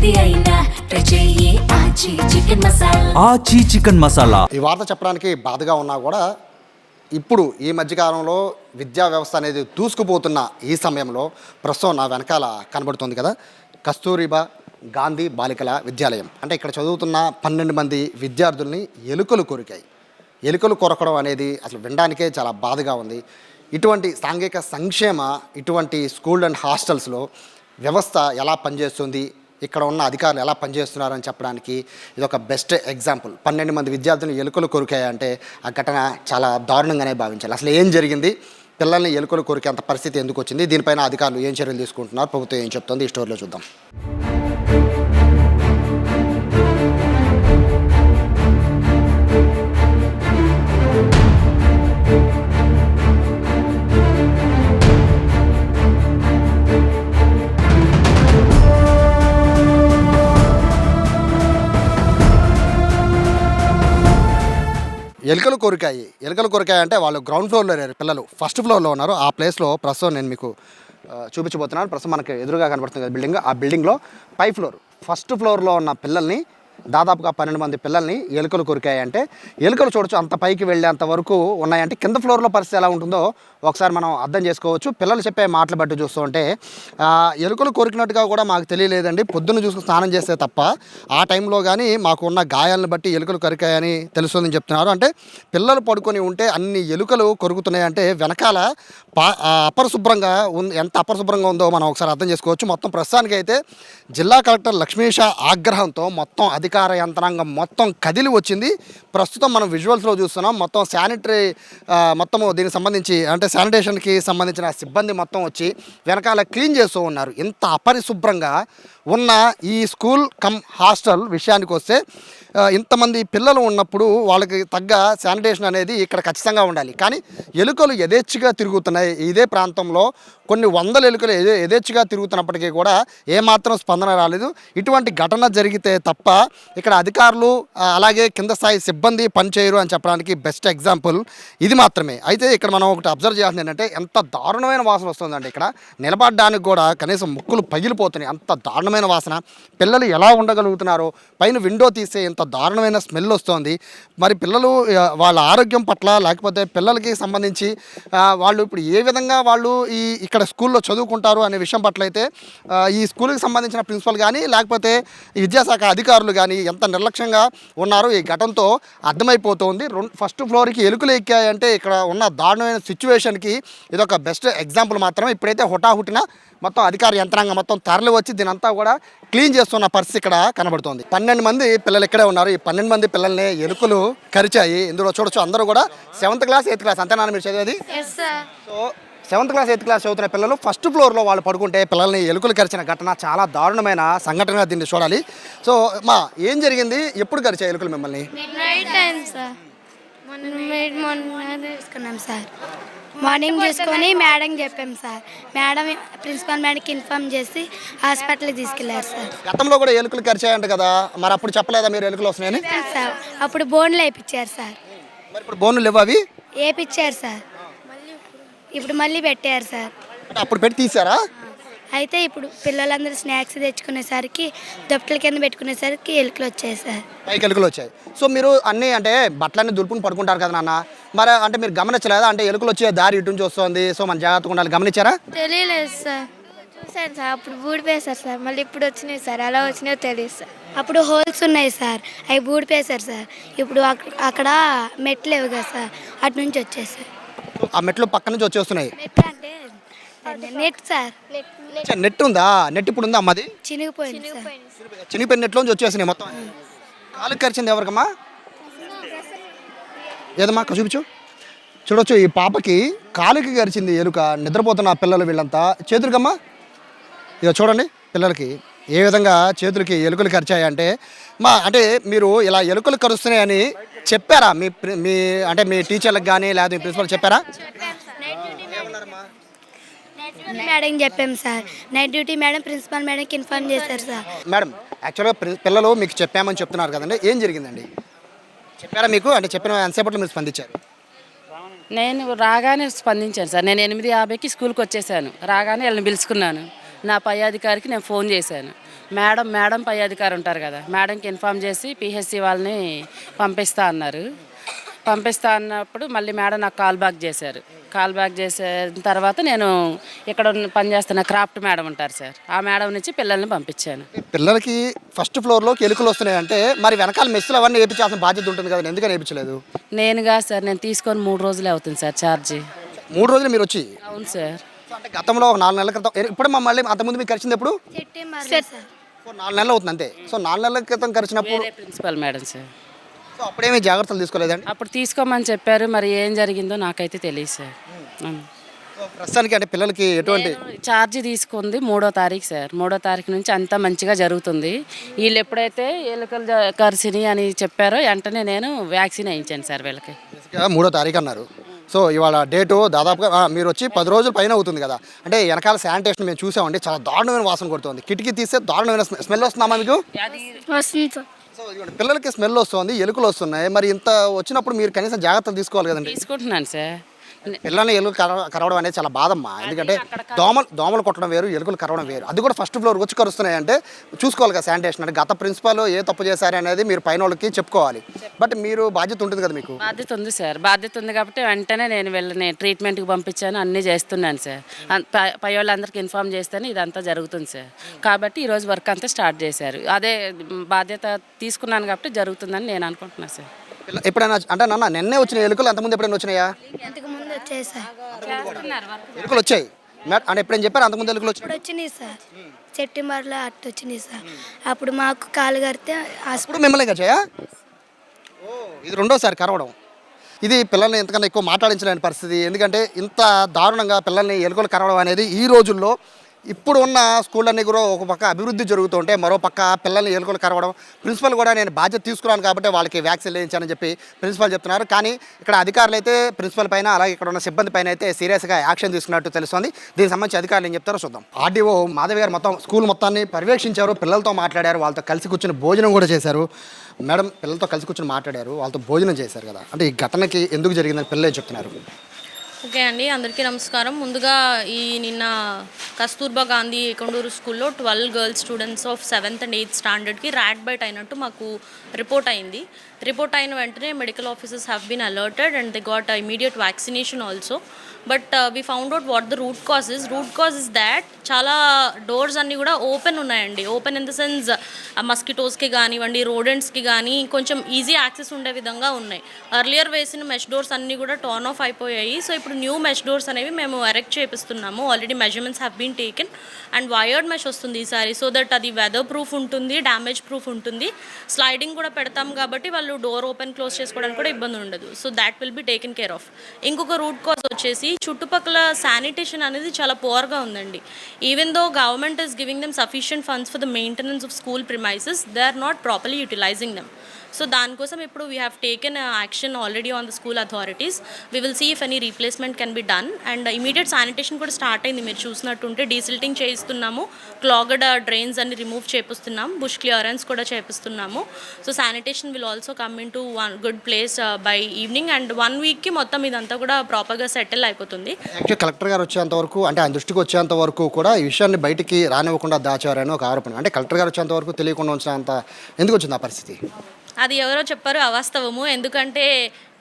ఏది అయినా ట్రై చెయ్యి ఆచి చికెన్ మసాలా. ఆచి చికెన్ మసాలా. ఈ వార్త చెప్పడానికి బాధగా ఉన్నా కూడా ఇప్పుడు ఈ మధ్యకాలంలో విద్యా వ్యవస్థ అనేది దూసుకుపోతున్న ఈ సమయంలో ప్రస్తుతం నా వెనకాల కనబడుతుంది కదా, కస్తూరిబా గాంధీ బాలికల విద్యాలయం. అంటే ఇక్కడ చదువుతున్న 12 మంది విద్యార్థుల్ని ఎలుకలు కొరికాయి. ఎలుకలు కొరకడం అనేది అసలు వినడానికే చాలా బాధగా ఉంది. ఇటువంటి సాంఘిక సంక్షేమ ఇటువంటి స్కూల్ అండ్ హాస్టల్స్లో వ్యవస్థ ఎలా పనిచేస్తుంది, ఇక్కడ ఉన్న అధికారులు ఎలా పనిచేస్తున్నారని చెప్పడానికి ఇది ఒక బెస్ట్ ఎగ్జాంపుల్. 12 మంది విద్యార్థులు ఎలుకలు కొరికాయంటే ఆ ఘటన చాలా దారుణంగానే భావించాలి. అసలు ఏం జరిగింది, పిల్లల్ని ఎలుకలు కొరికేంత పరిస్థితి ఎందుకు వచ్చింది, దీనిపైన అధికారులు ఏం చర్యలు తీసుకుంటున్నారు, ప్రభుత్వం ఏం చెప్తుంది, ఈ స్టోరీలో చూద్దాం. ఎలుకలు కొరికాయి అంటే వాళ్ళు గ్రౌండ్ ఫ్లోర్లో లేరు, పిల్లలు ఫస్ట్ ఫ్లోర్లో ఉన్నారు. ఆ ప్లేస్లో ప్రస్తుతం నేను మీకు చూపించబోతున్నాను. ప్రస్తుతం మనకి ఎదురుగా కనబడుతుంది కదా బిల్డింగ్, ఆ బిల్డింగ్లో పై ఫ్లోర్ ఫస్ట్ ఫ్లోర్లో ఉన్న పిల్లల్ని దాదాపుగా 12 మంది పిల్లల్ని ఎలుకలు కొరికాయి. అంటే ఎలుకలు చూడొచ్చు అంత పైకి వెళ్ళేంత వరకు ఉన్నాయంటే కింద ఫ్లోర్లో పరిస్థితి ఎలా ఉంటుందో ఒకసారి మనం అర్థం చేసుకోవచ్చు. పిల్లలు చెప్పే మాటలు బట్టి చూస్తుంటే ఎలుకలు కొరికినట్టుగా కూడా మాకు తెలియలేదండి, పొద్దున్న చూసుకుని స్నానం చేస్తే తప్ప ఆ టైంలో కానీ మాకు ఉన్న గాయాలను బట్టి ఎలుకలు కొరికాయని తెలుస్తుందని చెప్తున్నారు. అంటే పిల్లలు పడుకొని ఉంటే అన్ని ఎలుకలు కొరుకుతున్నాయి అంటే వెనకాల అపరిశుభ్రంగా ఎంత అపరిశుభ్రంగా ఉందో మనం ఒకసారి అర్థం చేసుకోవచ్చు. మొత్తం ప్రస్తుతానికి అయితే జిల్లా కలెక్టర్ లక్ష్మీష ఆగ్రహంతో మొత్తం అధికార యంత్రాంగం మొత్తం కదిలి వచ్చింది. ప్రస్తుతం మనం విజువల్స్లో చూస్తున్నాం. మొత్తం శానిటరీ మొత్తము దీనికి సంబంధించి అంటే శానిటేషన్కి సంబంధించిన సిబ్బంది మొత్తం వచ్చి వెనకాల క్లీన్ చేస్తూ ఉన్నారు. ఇంత అపరిశుభ్రంగా ఉన్న ఈ స్కూల్ కమ్ హాస్టల్ విషయానికి వస్తే ఇంతమంది పిల్లలు ఉన్నప్పుడు వాళ్ళకి తగ్గ శానిటేషన్ అనేది ఇక్కడ ఖచ్చితంగా ఉండాలి. కానీ ఎలుకలు యథేచ్ఛగా తిరుగుతున్నాయి. ఇదే ప్రాంతంలో కొన్ని వందల ఎలుకలు యథేచ్ఛగా తిరుగుతున్నప్పటికీ కూడా ఏమాత్రం స్పందన రాలేదు. ఇటువంటి ఘటన జరిగితే తప్ప ఇక్కడ అధికారులు అలాగే కింద స్థాయి సిబ్బంది పనిచేయరు అని చెప్పడానికి బెస్ట్ ఎగ్జాంపుల్ ఇది మాత్రమే. అయితే ఇక్కడ మనం ఒకటి అబ్జర్వ్ చేయాల్సింది ఏంటంటే ఎంత దారుణమైన వాసన వస్తుందండి. ఇక్కడ నిలబడడానికి కూడా కనీసం ముక్కులు పగిలిపోతున్నాయి, అంత దారుణమైన వాసన. పిల్లలు ఎలా ఉండగలుగుతున్నారో, పైన విండో తీస్తే ఎంత దారుణమైన స్మెల్ వస్తుంది. మరి పిల్లలు వాళ్ళ ఆరోగ్యం పట్ల లేకపోతే పిల్లలకి సంబంధించి వాళ్ళు ఇప్పుడు ఏ విధంగా వాళ్ళు ఇక్కడ స్కూల్లో చదువుకుంటారు అనే విషయం పట్ల అయితే ఈ స్కూల్కి సంబంధించిన ప్రిన్సిపల్ కానీ లేకపోతే ఈ విద్యాశాఖ అధికారులు కానీ ఎంత నిర్లక్ష్యంగా ఉన్నారు ఈ ఘటనతో అర్థమైపోతుంది. ఫస్ట్ ఫ్లోర్కి ఎలుకలు ఎక్కాయంటే ఇక్కడ ఉన్న దారుణమైన సిచ్యువేషన్కి ఇదొక బెస్ట్ ఎగ్జాంపుల్ మాత్రమే. ఇప్పుడైతే హుటాహుటిన మొత్తం అధికార యంత్రాంగం మొత్తం తరలి వచ్చి దీనంతా కూడా క్లీన్ చేస్తున్న పరిస్థితి ఇక్కడ కనబడుతోంది. 12 మంది పిల్లలు ఇక్కడే ఉన్నారు. ఈ 12 మంది పిల్లల్ని ఎలుకలు కరిచాయి. ఇందులో చూడొచ్చు అందరూ కూడా 7th క్లాస్ 8th క్లాస్ అంతేనా మీరు చదివేది? So 7th class 8th class చదువుతున్న పిల్లలు ఫస్ట్ ఫ్లోర్లో వాళ్ళు పడుకుంటే పిల్లల్ని ఎలుకలు కరిచిన ఘటన చాలా దారుణమైన సంఘటనగా దీన్ని చూడాలి. సో మా ఏం జరిగింది, ఎప్పుడు కరిచాయి ఎలుకలు మిమ్మల్ని? మార్నింగ్ చూసుకొని మేడం చెప్పాం సార్. మేడం ప్రిన్సిపల్ మేడంకి ఇన్ఫార్మ్ చేసి హాస్పిటల్కి తీసుకెళ్లారు సార్. గతంలో కూడా ఎలుకలు కరిచాయంట కదా, మరి అప్పుడు చెప్పలేదా మీరు ఎలుకలు వస్తున్నాయని? సార్ అప్పుడు బోన్లు వేయించారు సార్. మరి ఇప్పుడు బోన్లు లేవు, అవి వేయించారు సార్. ఇప్పుడు మళ్ళీ పెట్టారు సార్. అప్పుడు పెట్టి తీసారా? అయితే ఇప్పుడు పిల్లలందరూ స్నాక్స్ తెచ్చుకునేసరికి దొప్పల కింద పెట్టుకునేసరికి ఎలుకలు వచ్చాయి సార్. పైకి ఎలుకలు వచ్చాయి. సో మీరు అన్నీ అంటే బట్టలన్నీ దులుపుని పడుకుంటారు కదా నాన్న, మరి అంటే మీరు గమనించలేదా? అంటే ఎలుకలు వచ్చే దారి ఇటు నుంచి వస్తుంది, సో మన జాగ్రత్తగా ఉండాలి, గమనించారా? తెలియలేదు సార్. చూసాను సార్, అప్పుడు బూడిపేశారు సార్. మళ్ళీ ఇప్పుడు వచ్చినాయి సార్, ఎలా వచ్చినాయో తెలియదు సార్. అప్పుడు హోల్స్ ఉన్నాయి సార్, అవి బూడిపేశారు సార్. ఇప్పుడు అక్కడ మెట్లు లేవు కదా సార్, అటు నుంచి వచ్చేసారు. ఆ మెట్లు పక్క నుంచి వచ్చేస్తున్నాయి. అంటే నెట్ సార్, నెట్ ఉందా? నెట్ ఇప్పుడు ఉందా అమ్మది? చినిగిపోయింది సార్. చినిగిపోయిన నెట్లోంచి వచ్చేసినాయి మొత్తం. కాలుకి కరిచింది ఎవరికమ్మా? ఏదమ్మా చూపించు. చూడొచ్చు ఈ పాపకి కాలుకి కరిచింది ఎలుక. నిద్రపోతున్న పిల్లలు వీళ్ళంతా చేతులకమ్మా ఇక చూడండి, పిల్లలకి ఏ విధంగా చేతులకి ఎలుకలు కరిచాయంటే అంటే మీరు ఇలా ఎలుకలు కరుస్తున్నాయని చెప్పారా మీ టీచర్లకు కానీ లేదా మీ ప్రిన్సిపల్ చెప్పారా? మేడం చెప్పాం sir. Night duty madam principal మేడంకి ఇన్ఫార్మ్ చేశారు సార్. మేడం యాక్చువల్గా పిల్లలు మీకు చెప్పామని చెప్తున్నారు కదండి, ఏం జరిగిందండి చెప్పారా మీకు? అంటే చెప్పిన ఎంతసేపట్లో మీరు స్పందించారు? నేను రాగానే స్పందించాను సార్. నేను 8:50కి స్కూల్కి వచ్చేసాను. రాగానే వీళ్ళని పిలుచుకున్నాను. నా పై అధికారికి నేను ఫోన్ చేశాను. మేడం పై అధికారి ఉంటారు కదా, మేడంకి ఇన్ఫామ్ చేసి పిహెచ్సి వాళ్ళని పంపిస్తా అన్నప్పుడు మళ్ళీ మేడం నాకు కాల్ బ్యాక్ చేసిన తర్వాత నేను ఇక్కడ పనిచేస్తున్న క్రాఫ్ట్ మేడం ఉంటారు సార్, ఆ మేడం నుంచి పిల్లల్ని పంపించాను. పిల్లలకి ఫస్ట్ ఫ్లోర్లోకి ఎలుకలు వస్తున్నాయి అంటే మరి వెనకాల మెస్సులు అవన్నీ వేయించాల్సిన బాధ్యత ఉంటుంది కదా, ఎందుకని వేయించలేదు? నేనుగా సార్, నేను తీసుకొని 3 రోజులే అవుతుంది సార్ ఛార్జీ. 3 రోజులు మీరు వచ్చి? అవును సార్. అంటే గతంలో ఒక 4 నెలల క్రితం, ఇప్పుడు మళ్ళీ అంతకుముందు మీకు కలిసింది ఎప్పుడు? సార్ 4 నెలలు అవుతుంది అంతే. సో 4 నెలల క్రితం కలిసినప్పుడు ప్రిన్సిపల్ మేడం సార్, సో అప్పుడేమీ జాగ్రత్తలు తీసుకోలేదండి? అప్పుడు తీసుకోమని చెప్పారు, మరి ఏం జరిగిందో నాకైతే తెలియదు సార్. సో ప్రస్తుతానికి అంటే పిల్లలకి ఎటువంటి ఛార్జీ తీసుకుంది 3వ తారీఖు సార్. 3వ తారీఖు నుంచి అంతా మంచిగా జరుగుతుంది. వీళ్ళు ఎప్పుడైతే ఎలుకలు కరిసినాయి అని చెప్పారో వెంటనే నేను వ్యాక్సిన్ వేయించాను సార్ వీళ్ళకి. 3వ తారీఖు అన్నారు. సో ఇవాళ డేటు దాదాపుగా మీరు వచ్చి 10 రోజుల పైన అవుతుంది కదా. అంటే వెనకాల శానిటేషన్ మేము చూసామండి, చాలా దారుణమైన వాసన కొడుతుంది. కిటికీ తీస్తే దారుణమైన స్మెల్ వస్తుందమ్మా మీకు? వస్తుంది సార్. సో ఇదిగోండి, పిల్లలకి స్మెల్ వస్తుంది, ఎలుకలు వస్తున్నాయి. మరి ఇంత వచ్చినప్పుడు మీరు కనీసం జాగ్రత్తలు తీసుకోవాలి కదండి. తీసుకుంటున్నాను సార్. పిల్లల్ని ఎలుకలు కరవడం అనేది చాలా బాధమ్మా. ఎందుకంటే దోమలు కొట్టడం వేరు, ఎలుకలు కరవడం వేరు. అది కూడా ఫస్ట్ ఫ్లోర్ వచ్చి కరుస్తున్నాయి అంటే చూసుకోవాలి కదా శానిటేషన్. అంటే గత ప్రిన్సిపాల్ ఏ తప్పు చేశారు అనేది మీరు పైన వాళ్ళకి చెప్పుకోవాలి. బట్ మీరు బాధ్యత ఉంటుంది కదా, మీకు బాధ్యత ఉంది సార్. బాధ్యత ఉంది కాబట్టి వెంటనే నేను వీళ్ళని ట్రీట్మెంట్కి పంపించాను, అన్నీ చేస్తున్నాను సార్. పై వాళ్ళందరికీ ఇన్ఫామ్ చేస్తేనే ఇదంతా జరుగుతుంది సార్. కాబట్టి ఈరోజు వర్క్ అంతా స్టార్ట్ చేశారు. అదే బాధ్యత తీసుకున్నాను కాబట్టి జరుగుతుందని నేను అనుకుంటున్నాను సార్. ఎప్పుడైనా అంటే నాన్న నిన్నే వచ్చిన ఎలుకలు అంతకుముందు ఎప్పుడైనా వచ్చినాయా? ఇంతకుముందు వచ్చాయి సార్. ఎలుకలు వచ్చాయి అంటే ఎప్పుడైనా చెప్పారు అంతకుముందు ఎలుకలు వచ్చాయి? వచ్చినాయి సార్, సెప్టెంబర్లో అట్టు వచ్చినాయి సార్. అప్పుడు మాకు కాలు కడితే అప్పుడు మిమ్మల్ని వచ్చాయా? ఇది 2వసారి కరవడం. ఇది పిల్లల్ని ఎంతకన్నా ఎక్కువ మాట్లాడించలేని పరిస్థితి. ఎందుకంటే ఇంత దారుణంగా పిల్లల్ని ఎలుకలు కరవడం అనేది ఈ రోజుల్లో ఇప్పుడు ఉన్న స్కూళ్ళన్నీ కూడా ఒక పక్క అభివృద్ధి జరుగుతుంటే మరో పక్క పిల్లల్ని ఎలుకలు కరవడం. ప్రిన్సిపల్ కూడా నేను బాధ్యత తీసుకున్నాను కాబట్టి వాళ్ళకి వ్యాక్సిన్ వేయించానని చెప్పి ప్రిన్సిపల్ చెప్తున్నారు. కానీ ఇక్కడ అధికారులు అయితే ప్రిన్సిపల్ పైన అలాగే ఇక్కడ ఉన్న సిబ్బంది పైన అయితే సీరియస్గా యాక్షన్ తీసుకున్నట్టు తెలుస్తుంది. దీనికి సంబంధించి అధికారులు ఏం చెప్తారో చూద్దాం. ఆర్డీఓ మాధవి గారు మొత్తం స్కూల్ మొత్తాన్ని పర్యవేక్షించారు, పిల్లలతో మాట్లాడారు, వాళ్ళతో కలిసి కూర్చొని భోజనం కూడా చేశారు. మేడం పిల్లలతో కలిసి కూర్చొని మాట్లాడారు, వాళ్ళతో భోజనం చేశారు కదా. అంటే ఈ ఘటనకి ఎందుకు జరిగిందని పిల్లలే చెప్తున్నారు. ఓకే అండి, అందరికీ నమస్కారం. ముందుగా నిన్న కస్తూర్బా గాంధీ కొండూరు స్కూల్లో 12 girls students of 7th and 8th స్టాండర్డ్కి ర్యాట్ బైట్ అయినట్టు మాకు రిపోర్ట్ అయింది. రిపోర్ట్ అయిన వెంటనే medical officers have been alerted and they got immediate vaccination also. But we found out what the root cause is that చాలా doors అన్నీ కూడా open ఉన్నాయండి. ఓపెన్ ఇన్ ద సెన్స్ మస్కిటోస్కి కానివ్వండి, రోడెంట్స్కి కానీ కొంచెం ఈజీ యాక్సెస్ ఉండే విధంగా ఉన్నాయి. అర్లియర్ వేసిన మెష్ డోర్స్ అన్నీ కూడా టర్న్ ఆఫ్ అయిపోయాయి. సో ఇప్పుడు న్యూ మెష్ డోర్స్ అనేవి మేము ఎరెక్ట్ చేపిస్తున్నాము. Already measurements have been taken and wired mesh వస్తుంది ఈసారి. సో దట్ అది వెదర్ ప్రూఫ్ ఉంటుంది, డ్యామేజ్ ప్రూఫ్ ఉంటుంది. స్లైడింగ్ కూడా పెడతాం కాబట్టి వాళ్ళు డోర్ ఓపెన్ క్లోజ్ చేసుకోవడానికి కూడా ఇబ్బంది ఉండదు. So that will be taken care of. ఇంకొక రూట్ కాజ్ వచ్చేసి చుట్టుపక్కల శానిటేషన్ అనేది చాలా పూర్గా ఉందండి. Even though government is giving them sufficient funds for the maintenance of school premises, they are not properly utilising them. So దానికోసం ఇప్పుడు we have taken action already on the school authorities. We will see if any replacement can be done and immediate sanitation కూడా start అయింది. మీరు చూసినట్టుంటే desilting చేయిస్తున్నాము, clogged drains అన్ని remove చేపిస్తున్నాం, bush clearance కూడా చేపిస్తున్నాము. So sanitation will also come in to one good place by evening and 1 వీక్కి మొత్తం ఇదంతా కూడా ప్రాపర్గా సెటిల్ అయిపోతుంది. యాక్చువల్లీ కలెక్టర్ గారు వచ్చేంత వరకు, అంటే ఆయన దృష్టికి వచ్చేంత వరకు కూడా ఈ విషయాన్ని బయటికి రానివ్వకుండా దాచారని ఒక ఆరోపణ. అంటే కలెక్టర్ గారు వచ్చేంత వరకు తెలియకుండా ఉంచినంత ఎందుకు వచ్చింది ఆ పరిస్థితి? అది ఎవరో చెప్పారు అవాస్తవము. ఎందుకంటే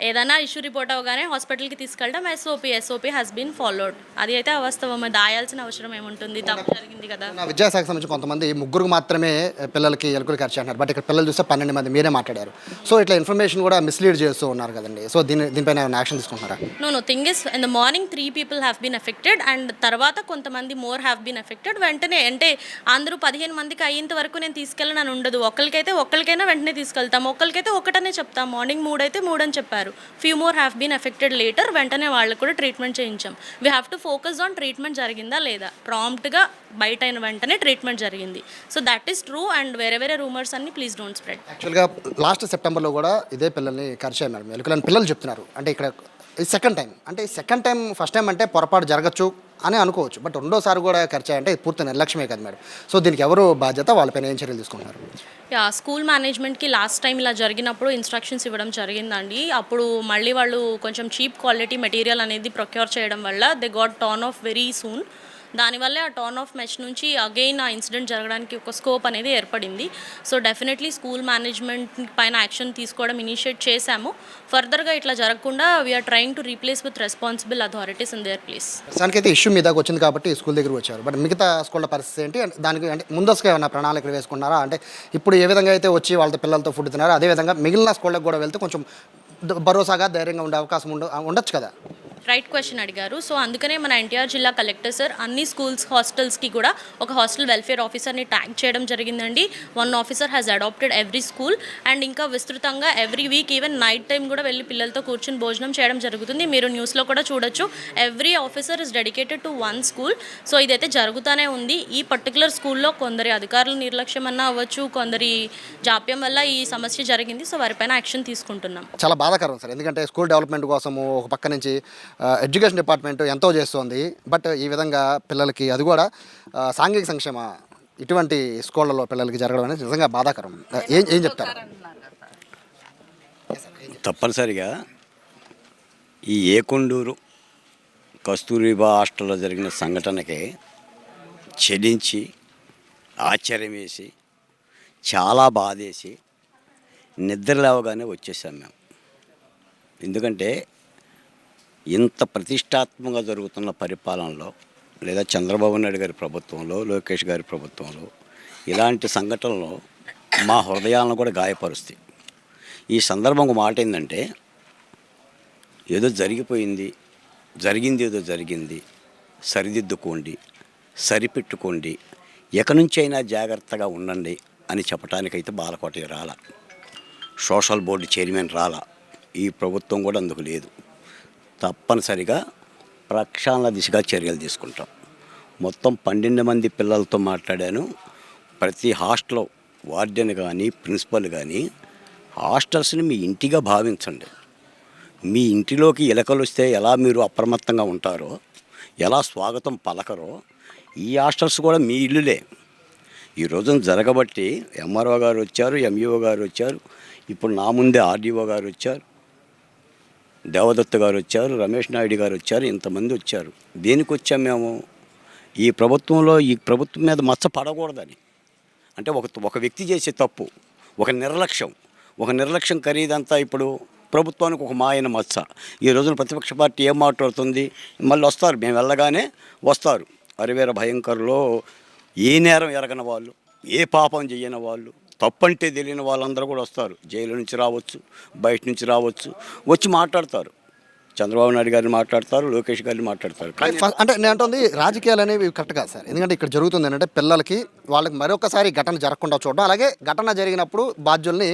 ఏదైనా ఇష్యూ రిపోర్ట్ అవగానే హాస్పిటల్కి తీసుకెళ్ళడం ఎస్ఓపి హ్యాస్ బీన్ ఫాలోడ్. అది అయితే అవాస్తవం. దాయాల్సిన అవసరం ఏముంటుంది, తప్పు జరిగింది కదా. విద్యాశాఖ సంబంధించి కొంతమంది 3 మాత్రమే పిల్లలకి ఎలుకలు ఖర్చు అంటున్నారు. బట్ ఇక్కడ పిల్లలు చూస్తే 12 మంది మీరే మాట్లాడారు. సో ఇట్లా ఇన్ఫర్మేషన్ కూడా మిస్లీడ్ చేస్తూ ఉన్నారు కదండి. సో దీనిపైన యాక్షన్ తీసుకుంటున్నారా? No thing is in the morning 3 people have been affected and తర్వాత కొంతమంది మోర్ హ్యావ్ బీన్ ఎఫెక్టెడ్. వెంటనే అంటే అందరూ 15 మందికి అయ్యేంత వరకు నేను తీసుకెళ్ళనని ఉండదు. ఒక్కరికైనా వెంటనే తీసుకెళ్తాం, ఒక్కరికైతే ఒకటనే చెప్తాం. మార్నింగ్ 3 అయితే 3 అని చెప్పారు. Few more have been affected later. వెంటనే వాళ్ళకు కూడా ట్రీట్మెంట్ చేయించాం. We have to focus on treatment జరిగిందా లేదా. ప్రాంప్ట్గా బయట అయిన వెంటనే ట్రీట్మెంట్ జరిగింది. So that is true and వేరే రూమర్స్ అన్ని ప్లీజ్ డోంట్ స్ప్రెడ్. యాక్చువల్గా లాస్ట్ సెప్టెంబర్లో కూడా ఇదే పిల్లల్ని ఖర్చు మేడం, ఎలుకలని పిల్లలు చెప్తున్నారు. అంటే ఇక్కడ ఇది సెకండ్ టైం. అంటే ఈ సెకండ్ టైం, ఫస్ట్ టైం అంటే పొరపాటు జరగచ్చు అని అనుకోవచ్చు. బట్ 2వసారి కూడా ఖర్చు అంటే పూర్తి నిర్లక్ష్యమే కదా మేడం. సో దీనికి ఎవరు బాధ్యత, వాళ్ళపైన ఏం చర్యలు తీసుకుంటున్నారు? స్కూల్ మేనేజ్మెంట్కి లాస్ట్ టైం ఇలా జరిగినప్పుడు ఇన్స్ట్రక్షన్స్ ఇవ్వడం జరిగిందండి. అప్పుడు మళ్ళీ వాళ్ళు కొంచెం చీప్ క్వాలిటీ మెటీరియల్ అనేది ప్రొక్యూర్ చేయడం వల్ల they got turn off very soon. దానివల్లే ఆ టర్న్ ఆఫ్ మెష్ నుంచి అగైన్ ఆ ఇన్సిడెంట్ జరగడానికి ఒక స్కోప్ అనేది ఏర్పడింది. సో డెఫినెట్లీ స్కూల్ మేనేజ్మెంట్ పైన యాక్షన్ తీసుకోవడం ఇనిషియేట్ చేశాము. ఫర్దర్గా ఇట్లా జరగకుండా we are trying to replace with responsible authorities in their place. ప్రస్తుతానికైతే ఇష్యూ మీ దాకా వచ్చింది కాబట్టి స్కూల్ దగ్గరికి వచ్చారు. బట్ మిగతా స్కూళ్ళ పరిస్థితి ఏంటి? దానికి అంటే ముందస్తుగా ఏమైనా ప్రణాళికలు వేసుకున్నారా? అంటే ఇప్పుడు ఏ విధంగా అయితే వచ్చి వాళ్ళతో పిల్లలతో ఫుడ్ తిన్నారో అదేవిధంగా మిగిలిన స్కూళ్ళకి కూడా వెళ్తే కొంచెం భరోసాగా ధైర్యంగా ఉండే అవకాశం ఉండొచ్చు కదా? రైట్ క్వశ్చన్ అడిగారు. సో అందుకనే మన ఎన్టీఆర్ జిల్లా కలెక్టర్ సార్ అన్ని స్కూల్స్ హాస్టల్స్కి కూడా ఒక హాస్టల్ వెల్ఫేర్ ఆఫీసర్ని ట్యాగ్ చేయడం జరిగిందండి. 1 officer has adopted every school and ఇంకా విస్తృతంగా every week even night time కూడా వెళ్ళి పిల్లలతో కూర్చొని భోజనం చేయడం జరుగుతుంది. మీరు న్యూస్లో కూడా చూడొచ్చు. Every officer is dedicated to 1 school. So ఇదైతే జరుగుతూనే ఉంది. ఈ పర్టికులర్ స్కూల్లో కొందరి అధికారుల నిర్లక్ష్యం అన్నా అవ్వచ్చు, కొందరి జాప్యం వల్ల ఈ సమస్య జరిగింది. సో వారిపైన యాక్షన్ తీసుకుంటున్నాం. చాలా బాధాకరం సార్, ఎందుకంటే స్కూల్ డెవలప్మెంట్ కోసము ఒక పక్క నుంచి ఎడ్యుకేషన్ డిపార్ట్మెంట్ ఎంతో చేస్తుంది. బట్ ఈ విధంగా పిల్లలకి అది కూడా సాంఘిక సంక్షేమ ఇటువంటి స్కూళ్ళలో పిల్లలకి జరగడం అనేది నిజంగా బాధాకరం. ఏం చెప్తారు? తప్పనిసరిగా ఈ ఏకొండూరు కస్తూరిబా హాస్టల్లో జరిగిన సంఘటనకి చెలించి ఆశ్చర్యం వేసి చాలా బాధేసి నిద్ర లేవగానే వచ్చేసాం మేము. ఎందుకంటే ఇంత ప్రతిష్టాత్మకంగా జరుగుతున్న పరిపాలనలో లేదా చంద్రబాబు నాయుడు గారి ప్రభుత్వంలో, లోకేష్ గారి ప్రభుత్వంలో ఇలాంటి సంఘటనలు మా హృదయాలను కూడా గాయపరుస్తాయి. ఈ సందర్భం ఒక మాట ఏంటంటే, ఏదో జరిగిపోయింది, జరిగింది ఏదో జరిగింది, సరిదిద్దుకోండి, సరిపెట్టుకోండి, ఎక్కడి నుంచి అయినా జాగ్రత్తగా ఉండండి అని చెప్పడానికైతే బాలకోట రాలా, సోషల్ బోర్డు చైర్మన్ రాలా, ఈ ప్రభుత్వం కూడా అందుకు లేదు. తప్పనిసరిగా ప్రక్షాళన దిశగా చర్యలు తీసుకుంటాం. మొత్తం 12 మంది పిల్లలతో మాట్లాడాను. ప్రతి హాస్టల్ వార్డెన్ కానీ ప్రిన్సిపల్ కానీ హాస్టల్స్ని మీ ఇంటిగా భావించండి. మీ ఇంటిలోకి ఎలకలు వస్తే ఎలా మీరు అప్రమత్తంగా ఉంటారో, ఎలా స్వాగతం పలకరో, ఈ హాస్టల్స్ కూడా మీ ఇల్లులే. ఈ రోజున జరగబట్టి ఎంఆర్ఓ గారు వచ్చారు, ఎంఈఓ గారు వచ్చారు, ఇప్పుడు నా ముందే ఆర్డీఓ గారు వచ్చారు, దేవదత్త గారు వచ్చారు, రమేష్ నాయుడు గారు వచ్చారు, ఇంతమంది వచ్చారు. దేనికి వచ్చాం మేము? ఈ ప్రభుత్వంలో ఈ ప్రభుత్వం మీద మచ్చ పడకూడదని. అంటే ఒక వ్యక్తి చేసే తప్పు, ఒక నిర్లక్ష్యం ఖరీదంతా ఇప్పుడు ప్రభుత్వానికి ఒక మాయన మచ్చ. ఈ రోజున ప్రతిపక్ష పార్టీ ఏం మాట్లాడుతుంది? మళ్ళీ వస్తారు, మేము వెళ్ళగానే వస్తారు. అరివేర భయంకరులో ఏ నేరం ఎరగని వాళ్ళు, ఏ పాపం చేయని వాళ్ళు, తప్పంటే తెలియని వాళ్ళందరూ కూడా వస్తారు. జైలు నుంచి రావచ్చు, బయట నుంచి రావచ్చు, వచ్చి మాట్లాడతారు. చంద్రబాబు నాయుడు గారిని మాట్లాడతారు, లోకేష్ గారిని మాట్లాడతారు. అంటే నేను అంటుంది రాజకీయాలు అనేవి కరెక్ట్ కాదు సార్. ఎందుకంటే ఇక్కడ జరుగుతుంది ఏంటంటే పిల్లలకి వాళ్ళకి మరొకసారి ఘటన జరగకుండా చూడడం, అలాగే ఘటన జరిగినప్పుడు బాధ్యుల్ని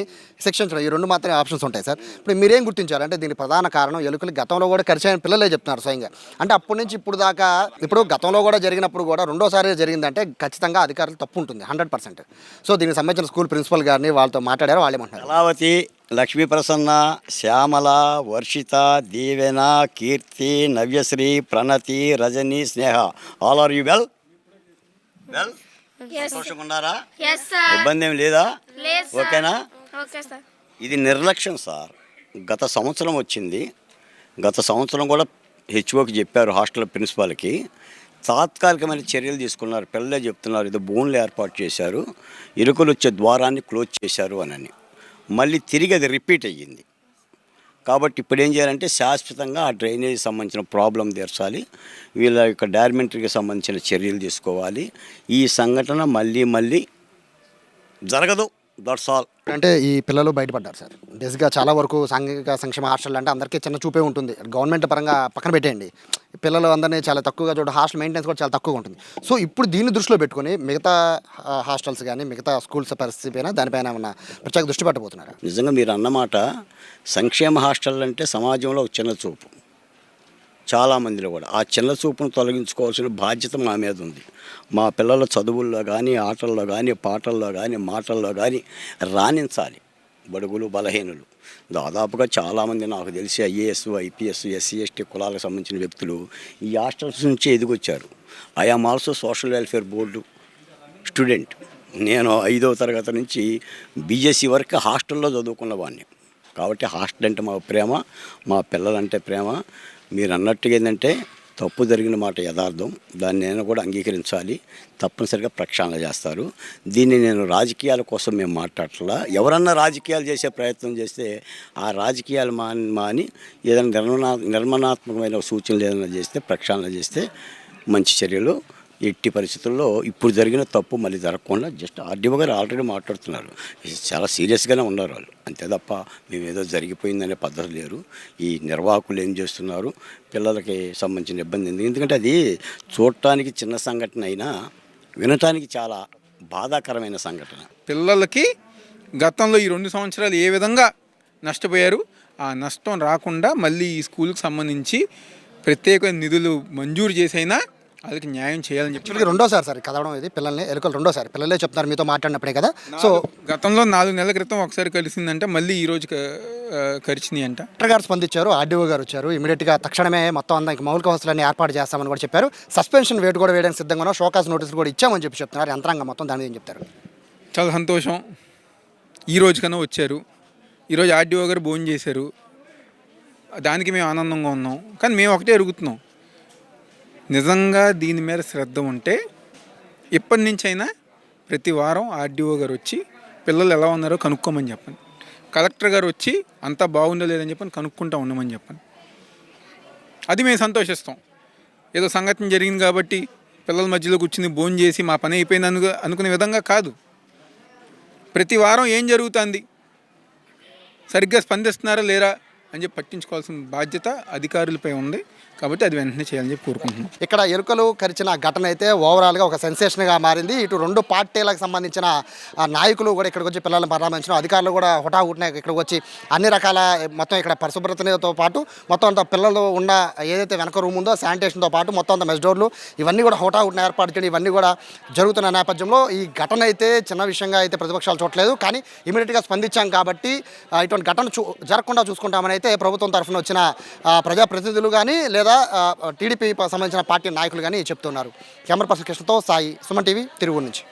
శిక్షించడం, ఈ 2 మాత్రమే ఆప్షన్స్ ఉంటాయి సార్. ఇప్పుడు మీరేం గుర్తించారు? అంటే దీనికి ప్రధాన కారణం ఎలుకలు గతంలో కూడా కరిచాయని పిల్లలే చెప్తున్నారు స్వయంగా. అంటే అప్పటి నుంచి ఇప్పుడు దాకా, ఇప్పుడు గతంలో కూడా జరిగినప్పుడు కూడా రెండోసారి జరిగిందంటే ఖచ్చితంగా అధికారులు తప్పు ఉంటుంది 100%. సో దీనికి సంబంధించిన స్కూల్ ప్రిన్సిపల్ గారిని వాళ్ళతో మాట్లాడారు, వాళ్ళేమంటున్నారు? కళావతి, లక్ష్మీ ప్రసన్న, శ్యామల, వర్షిత, దీవెన, కీర్తి, నవ్యశ్రీ, ప్రణతి, రజని, స్నేహ, ఆల్ ఆర్ యూ వెల్? సంతోషంగా ఉన్నారా? ఇబ్బంది ఏం లేదా? ఓకేనా? ఇది నిర్లక్ష్యం సార్. గత సంవత్సరం వచ్చింది, గత సంవత్సరం కూడా హెచ్ఓకి చెప్పారు, హాస్టల్ ప్రిన్సిపాల్కి తాత్కాలికమైన చర్యలు తీసుకున్నారు. పిల్లలే చెప్తున్నారు, ఇది బోన్లు ఏర్పాటు చేశారు, ఇరుకులు వచ్చే ద్వారాన్ని క్లోజ్ చేశారు అని. మళ్ళీ తిరిగి అది రిపీట్ అయ్యింది. కాబట్టి ఇప్పుడు ఏం చేయాలంటే శాశ్వతంగా ఆ డ్రైనేజ్ సంబంధించిన ప్రాబ్లం తీర్చాలి, వీళ్ళ యొక్క డార్మెంటరీకి సంబంధించిన చర్యలు తీసుకోవాలి. ఈ సంఘటన మళ్ళీ జరగదు. That's all. అంటే ఈ పిల్లలు బయటపడ్డారు సార్. బేసిక్గా చాలా వరకు సాంఘిక సంక్షేమ హాస్టల్ అంటే అందరికీ చిన్న చూపే ఉంటుంది. గవర్నమెంట్ పరంగా పక్కన పెట్టేయండి, పిల్లలు అందరినీ చాలా తక్కువగా చూడ, హాస్టల్ మెయింటెనెన్స్ కూడా చాలా తక్కువగా ఉంటుంది. సో ఇప్పుడు దీన్ని దృష్టిలో పెట్టుకుని మిగతా హాస్టల్స్ కానీ మిగతా స్కూల్స్ పరిస్థితి పైన దానిపైన ఉన్న ప్రత్యేక దృష్టి పెట్టబోతున్నారు. నిజంగా మీరు అన్నమాట, సంక్షేమ హాస్టల్ అంటే సమాజంలో ఒక చిన్న చూపు చాలామందిలో కూడా. ఆ చిన్న చూపును తొలగించుకోవాల్సిన బాధ్యత మా మీద ఉంది. మా పిల్లల చదువుల్లో కానీ, ఆటల్లో కానీ, పాటల్లో కానీ, మాటల్లో కానీ రాణించాలి. బడుగులు బలహీనులు దాదాపుగా చాలామంది నాకు తెలిసి ఐఏఎస్, ఐపీఎస్, ఎస్సీ, ఎస్టీ కులాలకు సంబంధించిన వ్యక్తులు ఈ హాస్టల్స్ నుంచి ఎదిగొచ్చారు. I am also social welfare board student. నేను 5వ తరగతి నుంచి బీఎస్సీ వరకు హాస్టల్లో చదువుకున్న వాడిని. కాబట్టి హాస్టల్ అంటే మా ప్రేమ, మా పిల్లలంటే ప్రేమ. మీరు అన్నట్టుగా ఏంటంటే తప్పు జరిగిన మాట యథార్థం, దాన్ని నేను కూడా అంగీకరించాలి, తప్పనిసరిగా ప్రక్షాళన చేస్తారు. దీన్ని నేను రాజకీయాల కోసం మేము మాట్లాడట్లా. ఎవరన్నా రాజకీయాలు చేసే ప్రయత్నం చేస్తే ఆ రాజకీయాలు మాని ఏదైనా నిర్మాణాత్మకమైన సూచనలు ఏదైనా చేస్తే, ప్రక్షాళన చేస్తే మంచి చర్యలు. ఎట్టి పరిస్థితుల్లో ఇప్పుడు జరిగిన తప్పు మళ్ళీ జరగకుండా జస్ట్ ఆర్డీఓ గారు ఆల్రెడీ మాట్లాడుతున్నారు, చాలా సీరియస్గానే ఉన్నారు వాళ్ళు. అంతే తప్ప మేమేదో జరిగిపోయిందనే పద్ధతి లేరు. ఈ నిర్వాహకులు ఏం చేస్తున్నారు, పిల్లలకి సంబంధించిన ఇబ్బంది ఎందుకంటే అది చూడటానికి చిన్న సంఘటన అయినా వినటానికి చాలా బాధాకరమైన సంఘటన. పిల్లలకి గతంలో ఈ 2 సంవత్సరాలు ఏ విధంగా నష్టపోయారు, ఆ నష్టం రాకుండా మళ్ళీ ఈ స్కూల్కి సంబంధించి ప్రత్యేక నిధులు మంజూరు చేసైనా వాళ్ళకి న్యాయం చేయాలని చెప్పి. యాక్చువల్గా రెండోసారి సార్ కదవడం ఇది పిల్లల్ని, ఎలుకలు రెండోసారి. పిల్లలే చెప్తున్నారు మీతో మాట్లాడినప్పుడే కదా. సో గతంలో 4 నెలల క్రితం ఒకసారి కలిసిందంటే మళ్ళీ ఈరోజు కరిచినాయి అంట. కలెక్టర్ గారు స్పందించారు, ఆర్డీఓ గారు వచ్చారు, ఇమీడియట్గా తక్షణమే మొత్తం అంతా ఇంక మౌలిక వసతులన్నీ ఏర్పాటు చేస్తామని కూడా చెప్పారు. సస్పెన్షన్ వేటు కూడా వేయడానికి సిద్ధంగా ఉన్నాం, షోకాస్ నోటీసులు కూడా ఇచ్చామని చెప్పి చెప్తున్నారు. యంత్రాంగం మొత్తం దాని ఏం చెప్తారు? చాలా సంతోషం, ఈ రోజు కన్నా వచ్చారు. ఈరోజు ఆర్డీఓ గారు భోజనం చేశారు, దానికి మేము ఆనందంగా ఉన్నాం. కానీ మేము ఒకటే అడుగుతున్నాం, నిజంగా దీని మీద శ్రద్ధ ఉంటే ఎప్పటి నుంచైనా ప్రతి వారం ఆర్డీఓ గారు వచ్చి పిల్లలు ఎలా ఉన్నారో కనుక్కోమని చెప్పండి. కలెక్టర్ గారు వచ్చి అంతా బాగుందో లేదని చెప్పని కనుక్కుంటా ఉండమని చెప్పండి. అది మేము సంతోషిస్తాం. ఏదో సంఘటన జరిగింది కాబట్టి పిల్లల మధ్యలో కూర్చుని భోజనం చేసి మా పని అయిపోయింది అనుకునే విధంగా కాదు. ప్రతి వారం ఏం జరుగుతుంది, సరిగ్గా స్పందిస్తున్నారా లేరా అని చెప్పి పట్టించుకోవాల్సిన బాధ్యత అధికారులపై ఉంది. కాబట్టి అది వెంటనే చేయాలని చెప్పి కోరుకుంటున్నాం. ఇక్కడ ఎలుకలు కరిచిన ఘటన అయితే ఓవరాల్గా ఒక సెన్సేషన్గా మారింది. ఇటు 2 పార్టీలకు సంబంధించిన నాయకులు కూడా ఇక్కడికి వచ్చి పిల్లల్ని పరామర్శించడం, అధికారులు కూడా హుటాహుటిన ఇక్కడికి వచ్చి అన్ని రకాల మొత్తం ఇక్కడ పరిశుభ్రతతో పాటు మొత్తం అంతా పిల్లలు ఉన్న ఏదైతే వెనక రూమ్ ఉందో శానిటేషన్తో పాటు మొత్తం అంతా మెస్ డోర్లు ఇవన్నీ కూడా హుటాహుటిన ఏర్పాటు చేయడం, ఇవన్నీ కూడా జరుగుతున్న నేపథ్యంలో ఈ ఘటన అయితే చిన్న విషయంగా అయితే ప్రతిపక్షాలు చూడలేదు. కానీ ఇమీడియట్గా స్పందించాం కాబట్టి ఇటువంటి ఘటన జరగకుండా చూసుకుంటామని అయితే ప్రభుత్వం తరఫున వచ్చిన ప్రజాప్రతినిధులు కానీ లేదా టీడీపీ సంబంధించిన పార్టీ నాయకులు కానీ చెప్తున్నారు. కెమెరా పర్సన్ కృష్ణతో సాయి, సుమన్ టీవీ, తిరువూరు నుంచి.